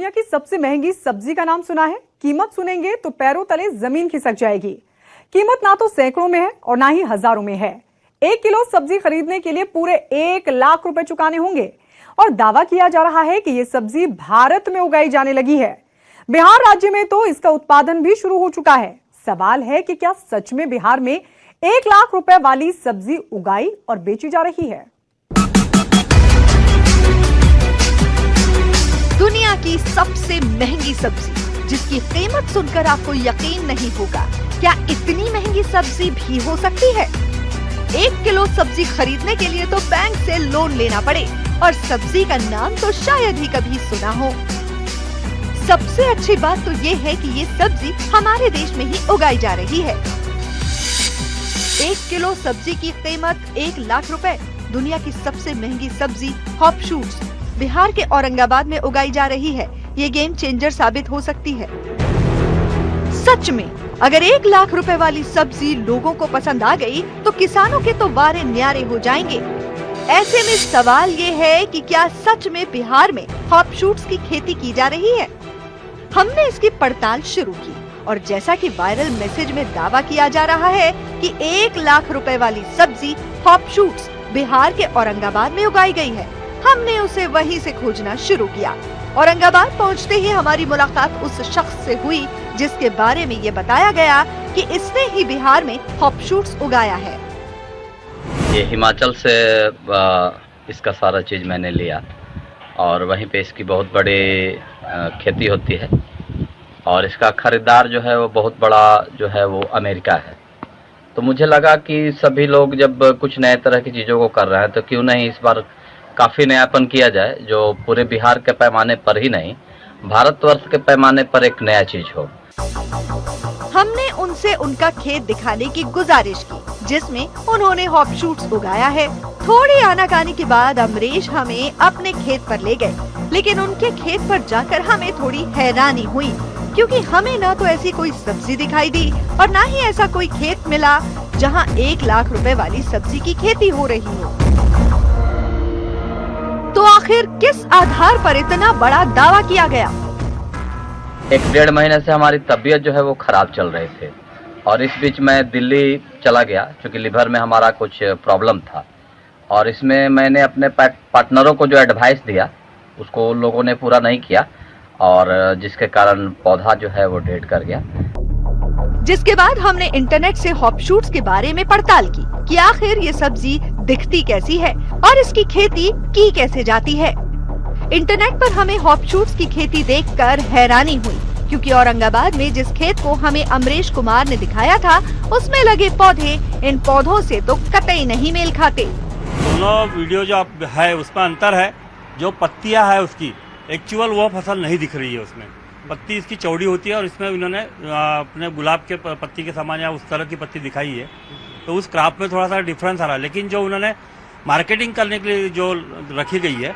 दुनिया की सबसे महंगी सब्जी का नाम सुना है? कीमत सुनेंगे तो पैरों तले जमीन खिसक जाएगी। कीमत ना तो सैकड़ों में है और ना ही हजारों में है। 1 किलो सब्जी खरीदने के लिए पूरे 1 लाख रुपए चुकाने होंगे और दावा किया जा रहा है कि ये सब्जी भारत में उगाई जाने लगी है। बिहार राज्य में तो इसका उत्पादन भी शुरू हो चुका है। सवाल है कि क्या सच में बिहार में 1 लाख रुपए वाली सब्जी उगाई और बेची जा रही है? दुनिया की सबसे महंगी सब्जी जिसकी कीमत सुनकर आपको यकीन नहीं होगा, क्या इतनी महंगी सब्जी भी हो सकती है? 1 किलो सब्जी खरीदने के लिए तो बैंक से लोन लेना पड़े और सब्जी का नाम तो शायद ही कभी सुना हो। सबसे अच्छी बात तो ये है कि ये सब्जी हमारे देश में ही उगाई जा रही है। 1 किलो सब्जी की कीमत 1 लाख रुपए। दुनिया की सबसे महंगी सब्जी हॉप शूट्स बिहार के औरंगाबाद में उगाई जा रही है। ये गेम चेंजर साबित हो सकती है। सच में अगर 1 लाख रुपए वाली सब्जी लोगों को पसंद आ गई तो किसानों के तो बारे न्यारे हो जाएंगे। ऐसे में सवाल ये है कि क्या सच में बिहार में हॉप शूट्स की खेती की जा रही है? हमने इसकी पड़ताल शुरू की और जैसा कि वायरल मैसेज में दावा किया जा रहा है कि 1 लाख रुपए वाली सब्जी हॉप शूट्स बिहार के औरंगाबाद में उगाई गई है, हमने उसे वहीं से खोजना शुरू किया। औरंगाबाद पहुंचते ही हमारी मुलाकात उस शख्स से हुई जिसके बारे में ये बताया गया कि इसने ही बिहार में हॉप शूट्स उगाया है। ये हिमाचल से इसका सारा चीज मैंने लिया और वहीं पे इसकी बहुत बड़ी खेती होती है और इसका खरीदार जो है वो बहुत बड़ा जो है वो अमेरिका है। तो मुझे लगा कि सभी लोग जब कुछ नए तरह की चीज़ों को कर रहे हैं तो क्यों नहीं इस बार काफ़ी नयापन किया जाए, जो पूरे बिहार के पैमाने पर ही नहीं भारतवर्ष के पैमाने पर एक नया चीज हो। हमने उनसे उनका खेत दिखाने की गुजारिश की जिसमें उन्होंने हॉप शूट्स उगाया है। थोड़ी आनाकानी के बाद अमरीश हमें अपने खेत पर ले गए, लेकिन उनके खेत पर जाकर हमें थोड़ी हैरानी हुई क्योंकि हमें ना तो ऐसी कोई सब्जी दिखाई दी और ना ही ऐसा कोई खेत मिला जहां 1 लाख रुपए वाली सब्जी की खेती हो रही हो। तो आखिर किस आधार पर इतना बड़ा दावा किया गया? 1-1.5 महीने से हमारी तबीयत जो है वो खराब चल रहे थे और इस बीच मैं दिल्ली चला गया क्योंकि लिवर में हमारा कुछ प्रॉब्लम था और इसमें मैंने अपने पार्टनरों को जो एडवाइस दिया उसको उन लोगों ने पूरा नहीं किया और जिसके कारण पौधा जो है वो डेड कर गया। जिसके बाद हमने इंटरनेट से हॉप शूट्स के बारे में पड़ताल की कि आखिर ये सब्जी दिखती कैसी है और इसकी खेती की कैसे जाती है। इंटरनेट पर हमें हॉप शूट्स की खेती देखकर हैरानी हुई क्योंकि औरंगाबाद में जिस खेत को हमें अमरीश कुमार ने दिखाया था उसमें लगे पौधे इन पौधों से तो कतई नहीं मेल खाते। दोनों वीडियो जो है उसमें अंतर है, जो पत्तियां है उसकी एक्चुअल वो फसल नहीं दिख रही है। उसमें पत्ती इसकी चौड़ी होती है और इसमें इन्होंने अपने गुलाब के पत्ती के समान या उस तरह की पत्ती दिखाई है, तो उस क्रॉप में थोड़ा सा डिफरेंस आ रहा है। लेकिन जो उन्होंने मार्केटिंग करने के लिए जो रखी गई है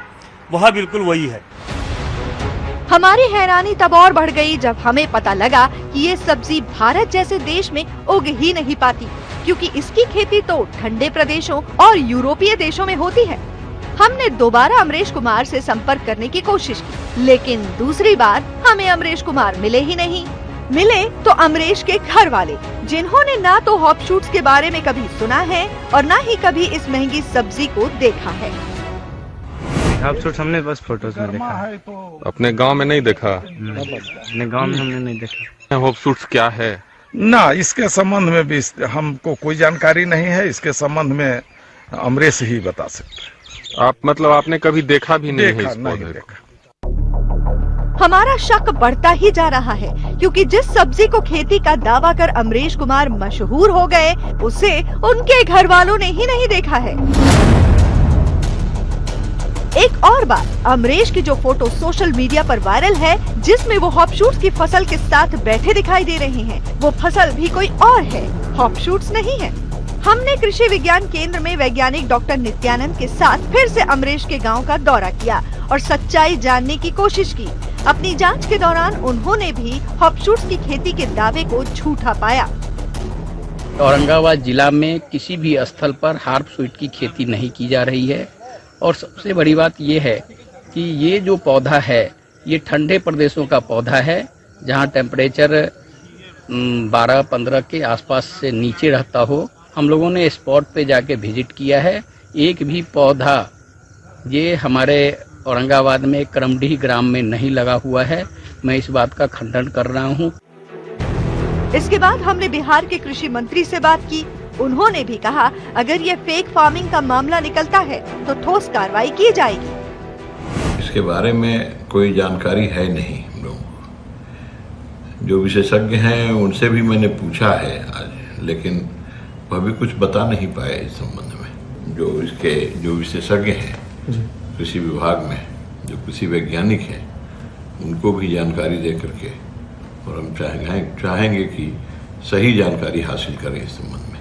वह बिल्कुल वही है। हमारी हैरानी तब और बढ़ गई जब हमें पता लगा कि ये सब्जी भारत जैसे देश में उग ही नहीं पाती क्योंकि इसकी खेती तो ठंडे प्रदेशों और यूरोपीय देशों में होती है। हमने दोबारा अमरीश कुमार से संपर्क करने की कोशिश की, लेकिन दूसरी बार हमें अमरीश कुमार मिले ही नहीं। मिले तो अमरीश के घर वाले, जिन्होंने ना तो हॉप शूट्स के बारे में कभी सुना है और ना ही कभी इस महंगी सब्जी को देखा है। हॉप शूट्स हमने बस फोटोज में देखा है, अपने गांव में नहीं देखा। अपने गांव में हमने नहीं देखा। हॉप शूट्स क्या है ना, इसके संबंध में भी हमको कोई जानकारी नहीं है। इसके संबंध में अमरीश ही बता सकते। आप मतलब आपने कभी देखा भी नहीं है इस पौधे को? हमारा शक बढ़ता ही जा रहा है क्योंकि जिस सब्जी को खेती का दावा कर अमरीश कुमार मशहूर हो गए उसे उनके घर वालों ने ही नहीं देखा है। एक और बात, अमरीश की जो फोटो सोशल मीडिया पर वायरल है जिसमें वो हॉप शूट्स की फसल के साथ बैठे दिखाई दे रहे हैं, वो फसल भी कोई और है, हॉप शूट्स नहीं है। हमने कृषि विज्ञान केंद्र में वैज्ञानिक डॉक्टर नित्यानंद के साथ फिर से अमरीश के गांव का दौरा किया और सच्चाई जानने की कोशिश की। अपनी जांच के दौरान उन्होंने भी हॉप शूट्स की खेती के दावे को झूठा पाया। औरंगाबाद जिला में किसी भी स्थल पर हॉप शूट की खेती नहीं की जा रही है और सबसे बड़ी बात ये है कि ये जो पौधा है ये ठंडे प्रदेशों का पौधा है, जहाँ टेम्परेचर 12-15 के आसपास से नीचे रहता हो। हम लोगों ने स्पॉट पे जाके विजिट किया है। एक भी पौधा ये हमारे औरंगाबाद में करमडीह ग्राम में नहीं लगा हुआ है। मैं इस बात का खंडन कर रहा हूँ। इसके बाद हमने बिहार के कृषि मंत्री से बात की। उन्होंने भी कहा, अगर ये फेक फार्मिंग का मामला निकलता है तो ठोस कार्रवाई की जाएगी। इसके बारे में कोई जानकारी है नहीं हम लोगों को। जो विशेषज्ञ हैं उनसे भी मैंने पूछा है आज, लेकिन वह भी कुछ बता नहीं पाए इस संबंध में। जो विशेषज्ञ हैं कृषि विभाग में, जो कृषि वैज्ञानिक हैं, उनको भी जानकारी दे करके, और हम चाहेंगे कि सही जानकारी हासिल करें इस संबंध में।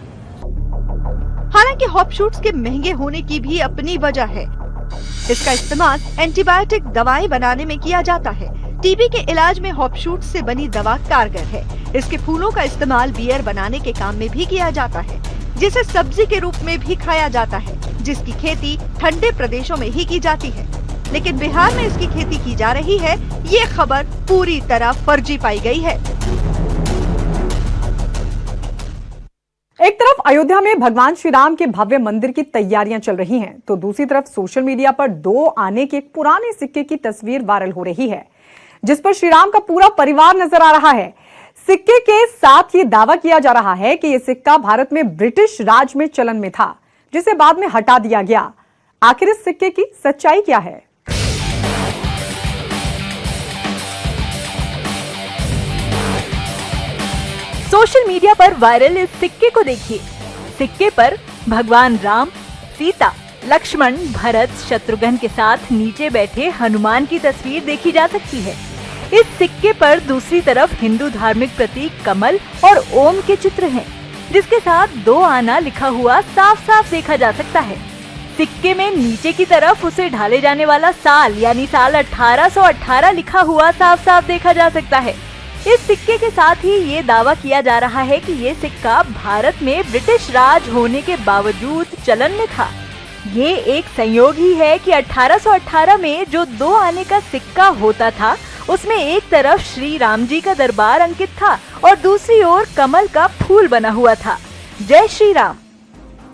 हालांकि हॉप शूट्स के महंगे होने की भी अपनी वजह है। इसका इस्तेमाल एंटीबायोटिक दवाएं बनाने में किया जाता है। टीबी के इलाज में हॉप शूट्स से बनी दवा कारगर है। इसके फूलों का इस्तेमाल बियर बनाने के काम में भी किया जाता है, जिसे सब्जी के रूप में भी खाया जाता है, जिसकी खेती ठंडे प्रदेशों में ही की जाती है। लेकिन बिहार में इसकी खेती की जा रही है, ये खबर पूरी तरह फर्जी पाई गई है। एक तरफ अयोध्या में भगवान श्री राम के भव्य मंदिर की तैयारियां चल रही हैं, तो दूसरी तरफ सोशल मीडिया पर 2 आने के एक पुराने सिक्के की तस्वीर वायरल हो रही है, जिस पर श्री राम का पूरा परिवार नजर आ रहा है। सिक्के के साथ ये दावा किया जा रहा है कि यह सिक्का भारत में ब्रिटिश राज में चलन में था, जिसे बाद में हटा दिया गया। आखिर इस सिक्के की सच्चाई क्या है? सोशल मीडिया पर वायरल इस सिक्के को देखिए। सिक्के पर भगवान राम, सीता, लक्ष्मण, भरत, शत्रुघ्न के साथ नीचे बैठे हनुमान की तस्वीर देखी जा सकती है। इस सिक्के पर दूसरी तरफ हिंदू धार्मिक प्रतीक कमल और ओम के चित्र हैं, जिसके साथ 2 आना लिखा हुआ साफ साफ देखा जा सकता है। सिक्के में नीचे की तरफ उसे ढाले जाने वाला साल यानी साल 1818 लिखा हुआ साफ साफ देखा जा सकता है। इस सिक्के के साथ ही ये दावा किया जा रहा है कि ये सिक्का भारत में ब्रिटिश राज होने के बावजूद चलन में था। ये एक संयोग ही है कि 1818 में जो 2 आने का सिक्का होता था, उसमें एक तरफ श्री राम जी का दरबार अंकित था और दूसरी ओर कमल का फूल बना हुआ था। जय श्री राम।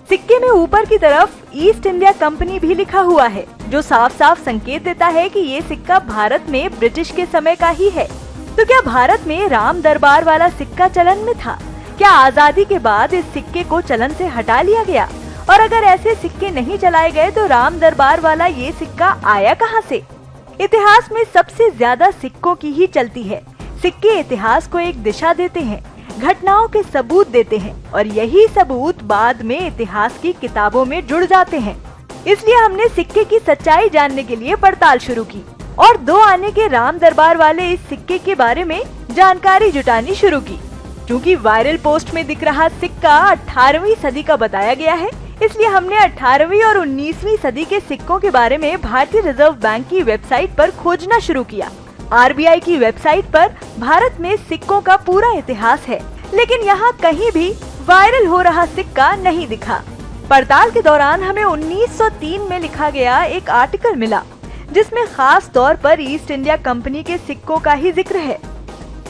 सिक्के में ऊपर की तरफ ईस्ट इंडिया कंपनी भी लिखा हुआ है, जो साफ साफ संकेत देता है कि ये सिक्का भारत में ब्रिटिश के समय का ही है। तो क्या भारत में राम दरबार वाला सिक्का चलन में था? क्या आजादी के बाद इस सिक्के को चलन से हटा लिया गया? और अगर ऐसे सिक्के नहीं चलाए गए तो राम दरबार वाला ये सिक्का आया कहां से? इतिहास में सबसे ज्यादा सिक्कों की ही चलती है। सिक्के इतिहास को एक दिशा देते हैं, घटनाओं के सबूत देते हैं और यही सबूत बाद में इतिहास की किताबों में जुड़ जाते हैं। इसलिए हमने सिक्के की सच्चाई जानने के लिए पड़ताल शुरू की और 2 आने के राम दरबार वाले इस सिक्के के बारे में जानकारी जुटानी शुरू की। क्योंकि वायरल पोस्ट में दिख रहा सिक्का 18वीं सदी का बताया गया है, इसलिए हमने 18वीं और 19वीं सदी के सिक्कों के बारे में भारतीय रिजर्व बैंक की वेबसाइट पर खोजना शुरू किया। RBI की वेबसाइट पर भारत में सिक्कों का पूरा इतिहास है, लेकिन यहाँ कहीं भी वायरल हो रहा सिक्का नहीं दिखा। पड़ताल के दौरान हमें 1903 में लिखा गया एक आर्टिकल मिला, जिसमें खास तौर पर ईस्ट इंडिया कंपनी के सिक्कों का ही जिक्र है।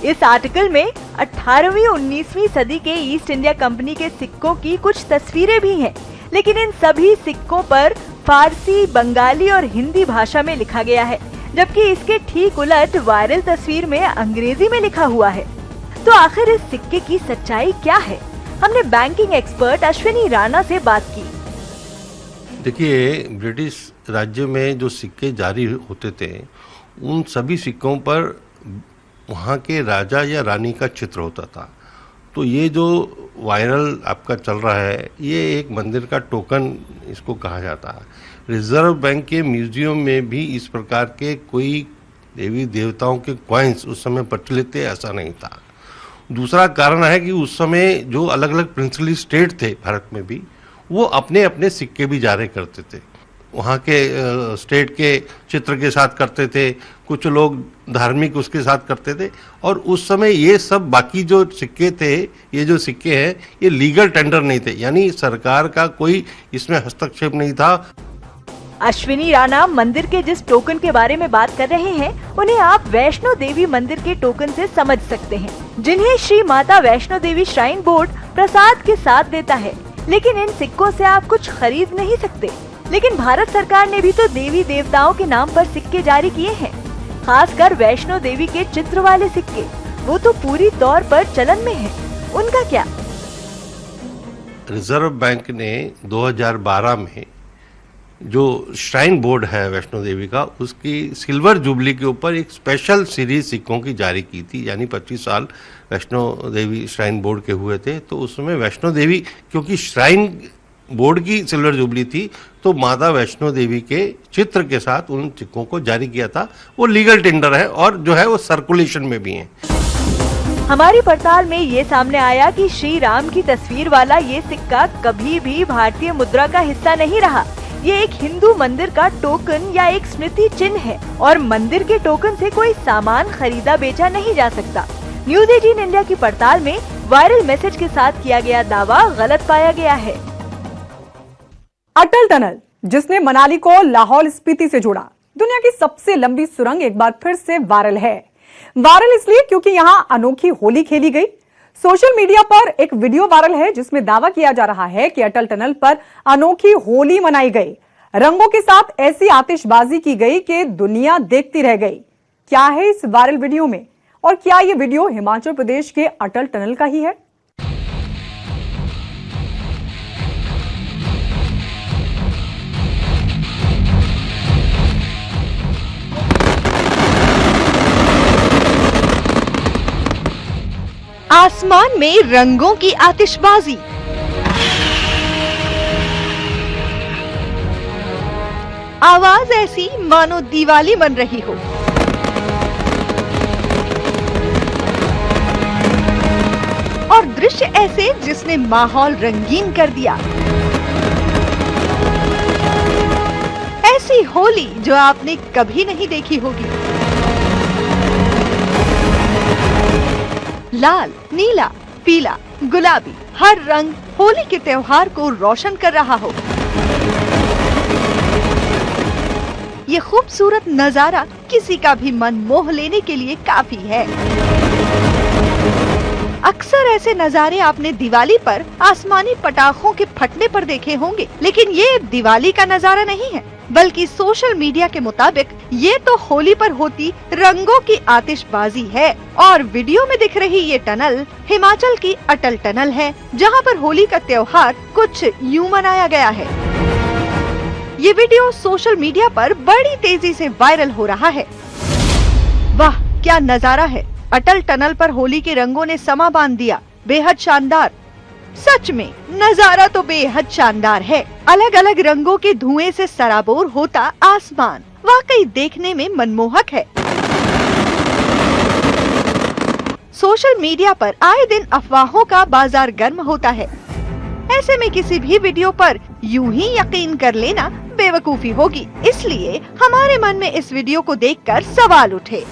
इस आर्टिकल में 18वीं 19वीं सदी के ईस्ट इंडिया कंपनी के सिक्कों की कुछ तस्वीरें भी हैं, लेकिन इन सभी सिक्कों पर फारसी, बंगाली और हिंदी भाषा में लिखा गया है, जबकि इसके ठीक उलट वायरल तस्वीर में अंग्रेजी में लिखा हुआ है। तो आखिर इस सिक्के की सच्चाई क्या है? हमने बैंकिंग एक्सपर्ट अश्विनी राणा से बात की। देखिए, ब्रिटिश राज्य में जो सिक्के जारी होते थे, उन सभी सिक्कों पर वहाँ के राजा या रानी का चित्र होता था। तो ये जो वायरल आपका चल रहा है, ये एक मंदिर का टोकन इसको कहा जाता है। रिजर्व बैंक के म्यूजियम में भी इस प्रकार के कोई देवी देवताओं के कॉइन्स उस समय प्रचलित थे, ऐसा नहीं था। दूसरा कारण है कि उस समय जो अलग अलग प्रिंसली स्टेट थे भारत में भी, वो अपने अपने सिक्के भी जारी करते थे। वहाँ के स्टेट के चित्र के साथ करते थे, कुछ लोग धार्मिक उसके साथ करते थे। और उस समय ये सब बाकी जो सिक्के थे, ये जो सिक्के हैं, ये लीगल टेंडर नहीं थे, यानी सरकार का कोई इसमें हस्तक्षेप नहीं था। अश्विनी राणा मंदिर के जिस टोकन के बारे में बात कर रहे हैं, उन्हें आप वैष्णो देवी मंदिर के टोकन से समझ सकते हैं, जिन्हें श्री माता वैष्णो देवी श्राइन बोर्ड प्रसाद के साथ देता है। लेकिन इन सिक्कों से आप कुछ खरीद नहीं सकते। लेकिन भारत सरकार ने भी तो देवी देवताओं के नाम पर सिक्के जारी किए हैं, खासकर वैष्णो देवी के चित्र वाले सिक्के। वो तो पूरी तौर पर चलन में है, उनका क्या? रिजर्व बैंक ने 2012 में जो श्राइन बोर्ड है वैष्णो देवी का, उसकी सिल्वर जुबली के ऊपर एक स्पेशल सीरीज सिक्कों की जारी की थी। यानी 25 साल वैष्णो देवी श्राइन बोर्ड के हुए थे, तो उसमें वैष्णो देवी, क्योंकि श्राइन बोर्ड की सिल्वर जुबली थी, तो माता वैष्णो देवी के चित्र के साथ उन सिक्कों को जारी किया था। वो लीगल टेंडर है और जो है वो सर्कुलेशन में भी है। हमारी पड़ताल में ये सामने आया कि श्री राम की तस्वीर वाला ये सिक्का कभी भी भारतीय मुद्रा का हिस्सा नहीं रहा। ये एक हिंदू मंदिर का टोकन या एक स्मृति चिन्ह है और मंदिर के टोकन से कोई सामान खरीदा बेचा नहीं जा सकता। न्यूज 18 इंडिया की पड़ताल में वायरल मैसेज के साथ किया गया दावा गलत पाया गया है। अटल टनल, जिसने मनाली को लाहौल स्पीति से जोड़ा, दुनिया की सबसे लंबी सुरंग एक बार फिर से वायरल है। वायरल इसलिए क्योंकि यहां अनोखी होली खेली गई। सोशल मीडिया पर एक वीडियो वायरल है जिसमें दावा किया जा रहा है कि अटल टनल पर अनोखी होली मनाई गई। रंगों के साथ ऐसी आतिशबाजी की गई कि दुनिया देखती रह गई। क्या है इस वायरल वीडियो में और क्या ये वीडियो हिमाचल प्रदेश के अटल टनल का ही है? आसमान में रंगों की आतिशबाजी, आवाज ऐसी मानो दिवाली मन रही हो। और दृश्य ऐसे जिसने माहौल रंगीन कर दिया। ऐसी होली जो आपने कभी नहीं देखी होगी। लाल, नीला, पीला, गुलाबी, हर रंग होली के त्योहार को रोशन कर रहा हो। ये खूबसूरत नजारा किसी का भी मन मोह लेने के लिए काफी है। अक्सर ऐसे नजारे आपने दिवाली पर आसमानी पटाखों के फटने पर देखे होंगे, लेकिन ये दिवाली का नजारा नहीं है, बल्कि सोशल मीडिया के मुताबिक ये तो होली पर होती रंगों की आतिशबाजी है। और वीडियो में दिख रही ये टनल हिमाचल की अटल टनल है, जहां पर होली का त्योहार कुछ यूं मनाया गया है। ये वीडियो सोशल मीडिया पर बड़ी तेजी से वायरल हो रहा है। वाह, क्या नजारा है! अटल टनल पर होली के रंगों ने समा बांध दिया। बेहद शानदार। सच में नजारा तो बेहद शानदार है। अलग अलग रंगों के धुएं से सराबोर होता आसमान वाकई देखने में मनमोहक है। सोशल मीडिया पर आए दिन अफवाहों का बाजार गर्म होता है। ऐसे में किसी भी वीडियो पर यूं ही यकीन कर लेना बेवकूफी होगी। इसलिए हमारे मन में इस वीडियो को देखकर सवाल उठे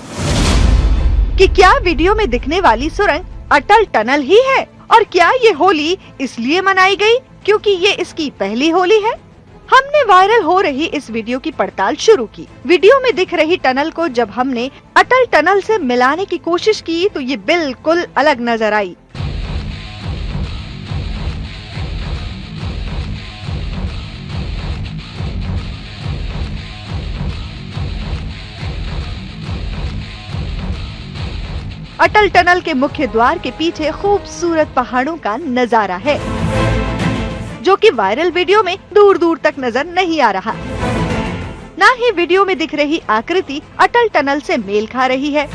कि क्या वीडियो में दिखने वाली सुरंग अटल टनल ही है, और क्या ये होली इसलिए मनाई गई क्योंकि ये इसकी पहली होली है? हमने वायरल हो रही इस वीडियो की पड़ताल शुरू की। वीडियो में दिख रही टनल को जब हमने अटल टनल से मिलाने की कोशिश की तो ये बिल्कुल अलग नजर आई। अटल टनल के मुख्य द्वार के पीछे खूबसूरत पहाड़ों का नजारा है, जो कि वायरल वीडियो में दूर दूर तक नजर नहीं आ रहा। ना ही वीडियो में दिख रही आकृति अटल टनल से मेल खा रही है।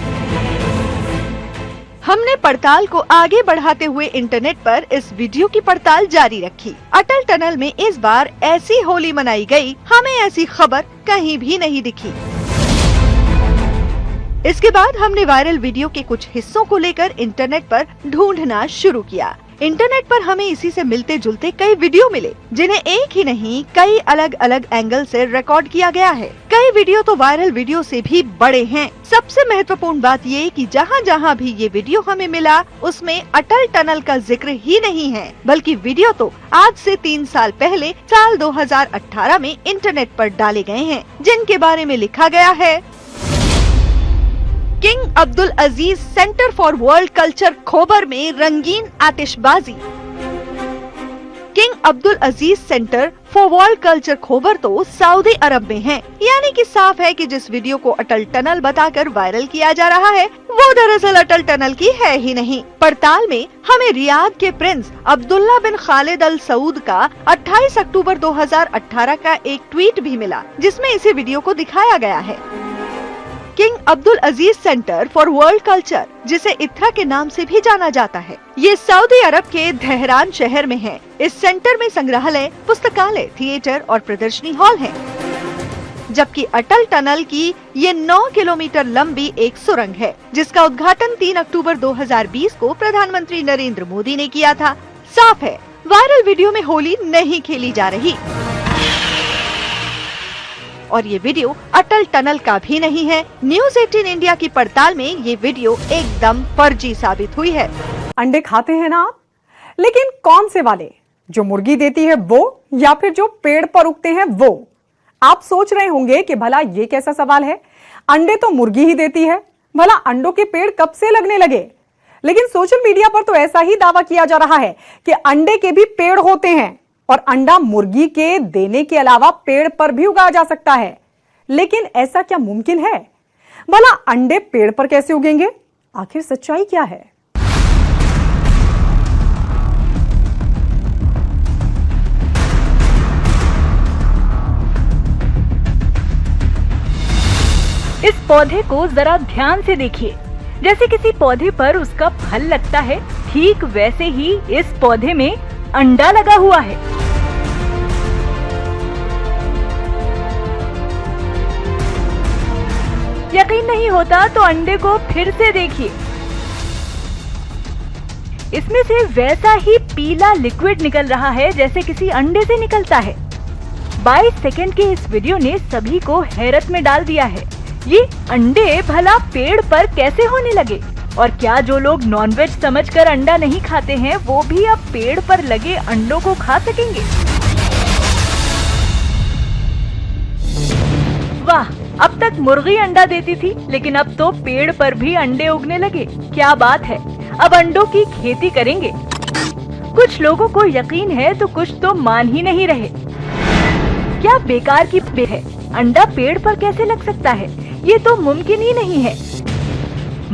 हमने पड़ताल को आगे बढ़ाते हुए इंटरनेट पर इस वीडियो की पड़ताल जारी रखी। अटल टनल में इस बार ऐसी होली मनाई गई, हमें ऐसी खबर कहीं भी नहीं दिखी। इसके बाद हमने वायरल वीडियो के कुछ हिस्सों को लेकर इंटरनेट पर ढूंढना शुरू किया। इंटरनेट पर हमें इसी से मिलते जुलते कई वीडियो मिले, जिन्हें एक ही नहीं कई अलग अलग एंगल से रिकॉर्ड किया गया है। कई वीडियो तो वायरल वीडियो से भी बड़े हैं। सबसे महत्वपूर्ण बात ये कि जहाँ जहाँ भी ये वीडियो हमें मिला, उसमें अटल टनल का जिक्र ही नहीं है, बल्कि वीडियो तो आज से 3 साल पहले साल 2018 में इंटरनेट पर डाले गए हैं, जिनके बारे में लिखा गया है, king Abdul Aziz centre for world culture खोबर में रंगीन आतिशबाजी। King Abdul Aziz centre for world culture खोबर तो सऊदी अरब में है। यानी कि साफ है कि जिस वीडियो को अटल टनल बताकर वायरल किया जा रहा है, वो दरअसल अटल टनल की है ही नहीं। पड़ताल में हमें रियाद के प्रिंस अब्दुल्ला बिन खालिद अल सऊद का 28 अक्टूबर 2018 का एक ट्वीट भी मिला, जिसमें इसी वीडियो को दिखाया गया है। King Abdul Aziz centre for world culture, जिसे इथरा के नाम से भी जाना जाता है, ये सऊदी अरब के तेहरान शहर में है। इस सेंटर में संग्रहालय, पुस्तकालय, थिएटर और प्रदर्शनी हॉल है। जबकि अटल टनल की ये 9 किलोमीटर लंबी एक सुरंग है, जिसका उद्घाटन 3 अक्टूबर 2020 को प्रधानमंत्री नरेंद्र मोदी ने किया था। साफ है, वायरल वीडियो में होली नहीं खेली जा रही और ये वीडियो अटल टनल का भी नहीं है। न्यूज़ 18 इंडिया की पड़ताल में ये वीडियो एकदम फर्जी साबित हुई है। अंडे खाते हैं ना आप, लेकिन कौन से वाले, जो मुर्गी देती है वो या फिर जो पेड़ पर उगते हैं वो? आप सोच रहे होंगे कि भला ये कैसा सवाल है, अंडे तो मुर्गी ही देती है, भला अंडों के पेड़ कब से लगने लगे? लेकिन सोशल मीडिया पर तो ऐसा ही दावा किया जा रहा है कि अंडे के भी पेड़ होते हैं और अंडा मुर्गी के देने के अलावा पेड़ पर भी उगाया जा सकता है। लेकिन ऐसा क्या मुमकिन है? भला अंडे पेड़ पर कैसे उगेंगे? आखिर सच्चाई क्या है? इस पौधे को जरा ध्यान से देखिए। जैसे किसी पौधे पर उसका फल लगता है, ठीक वैसे ही इस पौधे में अंडा लगा हुआ है। यकीन नहीं होता तो अंडे को फिर से देखिए। इसमें से वैसा ही पीला लिक्विड निकल रहा है जैसे किसी अंडे से निकलता है। 22 सेकंड के इस वीडियो ने सभी को हैरत में डाल दिया है। ये अंडे भला पेड़ पर कैसे होने लगे? और क्या जो लोग नॉनवेज समझकर अंडा नहीं खाते हैं, वो भी अब पेड़ पर लगे अंडों को खा सकेंगे? वाह, अब तक मुर्गी अंडा देती थी, लेकिन अब तो पेड़ पर भी अंडे उगने लगे। क्या बात है, अब अंडों की खेती करेंगे। कुछ लोगों को यकीन है तो कुछ तो मान ही नहीं रहे। क्या बेकार की बात है, अंडा पेड़ पर कैसे लग सकता है? ये तो मुमकिन ही नहीं है।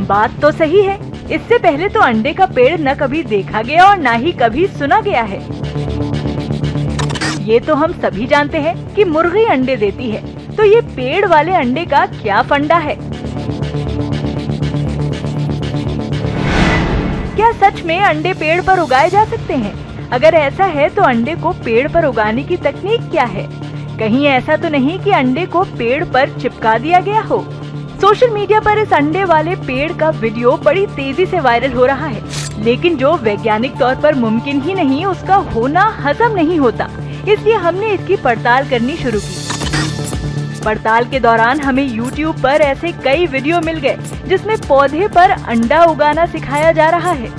बात तो सही है, इससे पहले तो अंडे का पेड़ न कभी देखा गया और न ही कभी सुना गया है। ये तो हम सभी जानते हैं कि मुर्गी अंडे देती है, तो ये पेड़ वाले अंडे का क्या फंडा है? क्या सच में अंडे पेड़ पर उगाए जा सकते हैं? अगर ऐसा है तो अंडे को पेड़ पर उगाने की तकनीक क्या है? कहीं ऐसा तो नहीं कि अंडे को पेड़ पर चिपका दिया गया हो? सोशल मीडिया पर इस अंडे वाले पेड़ का वीडियो बड़ी तेजी से वायरल हो रहा है, लेकिन जो वैज्ञानिक तौर पर मुमकिन ही नहीं, उसका होना हजम नहीं होता। इसलिए हमने इसकी पड़ताल करनी शुरू की। पड़ताल के दौरान हमें YouTube पर ऐसे कई वीडियो मिल गए जिसमें पौधे पर अंडा उगाना सिखाया जा रहा है।